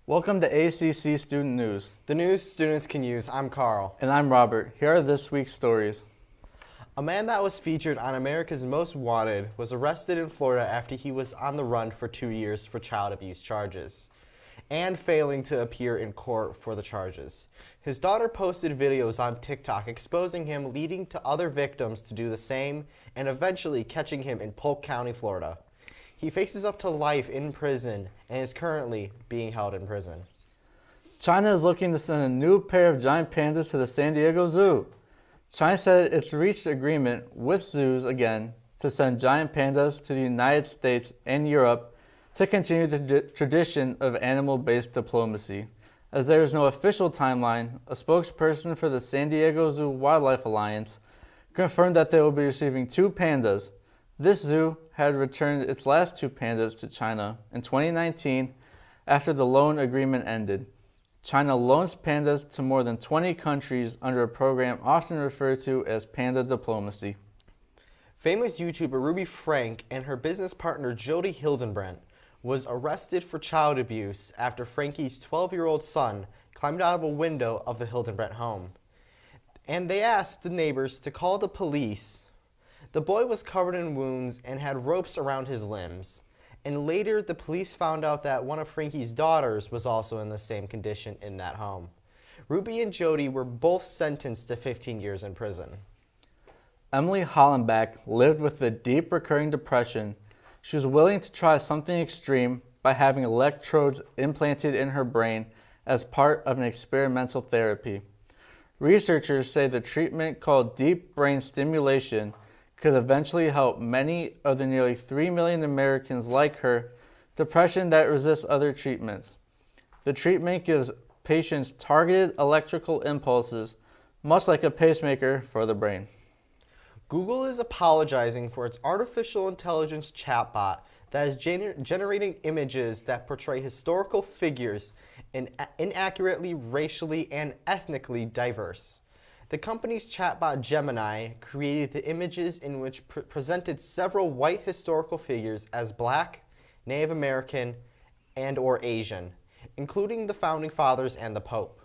Welcome to ACC Student News. The news students can use. I'm Kharl. And I'm Robert. Here are this week's stories. A man that was featured on America's Most Wanted was arrested in Florida after he was on the run for 2 years for child abuse charges and failing to appear in court for the charges. His daughter posted videos on TikTok exposing him, leading to other victims to do the same and eventually catching him in Polk County, Florida. He faces up to life in prison and is currently being held in prison. China is looking to send a new pair of giant pandas to the San Diego Zoo. China said it's reached agreement with zoos again to send giant pandas to the United States and Europe to continue the tradition of animal-based diplomacy. As there is no official timeline, a spokesperson for the San Diego Zoo Wildlife Alliance confirmed that they will be receiving 2 pandas. This zoo had returned its last 2 pandas to China in 2019 after the loan agreement ended. China loans pandas to more than 20 countries under a program often referred to as panda diplomacy. Famous YouTuber Ruby Frank and her business partner Jody Hildenbrandt was arrested for child abuse after Frankie's 12-year-old son climbed out of a window of the Hildenbrandt home. And they asked the neighbors to call the police. The boy was covered in wounds and had ropes around his limbs. And later, the police found out that one of Frankie's daughters was also in the same condition in that home. Ruby and Jody were both sentenced to 15 years in prison. Emily Hollenbach lived with a deep recurring depression. She was willing to try something extreme by having electrodes implanted in her brain as part of an experimental therapy. Researchers say the treatment, called deep brain stimulation, could eventually help many of the nearly 3 million Americans like her depression that resist other treatments. The treatment gives patients targeted electrical impulses, much like a pacemaker for the brain. Google is apologizing for its artificial intelligence chatbot that is generating images that portray historical figures inaccurately, racially, and ethnically diverse. The company's chatbot Gemini created the images in which presented several white historical figures as Black, Native American, and/or Asian, including the Founding Fathers and the Pope.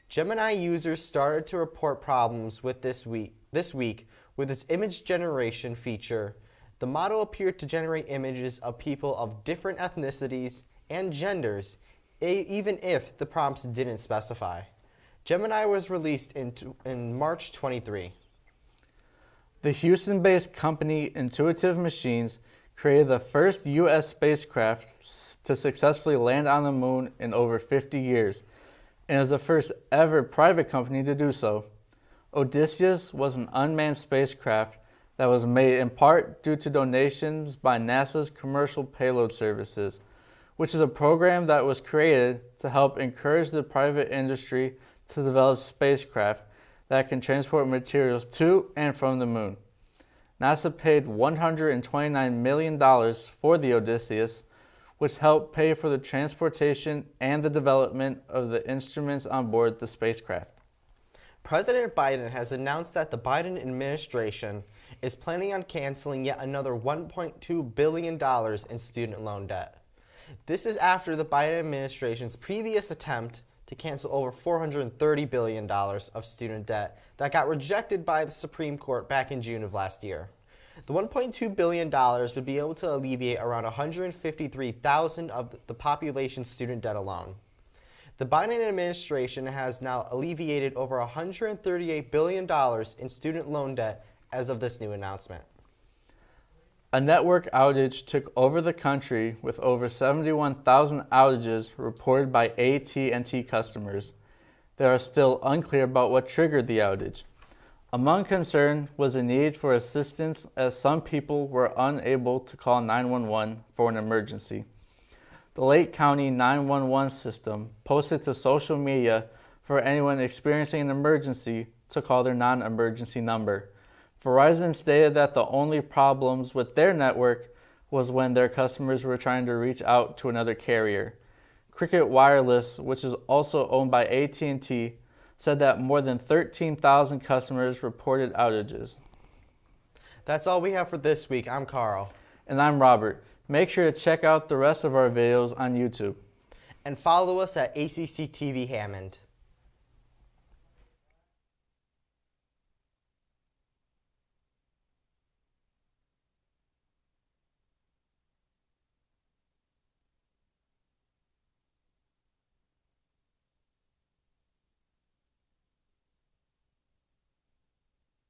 Gemini users started to report problems with this week with its image generation feature. The model appeared to generate images of people of different ethnicities and genders, even if the prompts didn't specify. Gemini was released in March 23. The Houston-based company Intuitive Machines created the first U.S. spacecraft to successfully land on the moon in over 50 years, and is the first ever private company to do so. Odysseus was an unmanned spacecraft that was made in part due to donations by NASA's Commercial Payload Services, which is a program that was created to help encourage the private industry to develop spacecraft that can transport materials to and from the moon. NASA paid $129 million for the Odysseus, which helped pay for the transportation and the development of the instruments on board the spacecraft. President Biden has announced that the Biden administration is planning on canceling yet another $1.2 billion in student loan debt. This is after the Biden administration's previous attempt to cancel over $430 billion of student debt that got rejected by the Supreme Court back in June of last year. The $1.2 billion would be able to alleviate around 153,000 of the population's student debt alone. The Biden administration has now alleviated over $138 billion in student loan debt as of this new announcement. A network outage took over the country with over 71,000 outages reported by AT&T customers. They are still unclear about what triggered the outage. Among concern was the need for assistance, as some people were unable to call 911 for an emergency. The Lake County 911 system posted to social media for anyone experiencing an emergency to call their non-emergency number. Verizon stated that the only problems with their network was when their customers were trying to reach out to another carrier. Cricket Wireless, which is also owned by AT&T, said that more than 13,000 customers reported outages. That's all we have for this week. I'm Kharl. And I'm Robert. Make sure to check out the rest of our videos on YouTube. and follow us at ACC TV Hammond.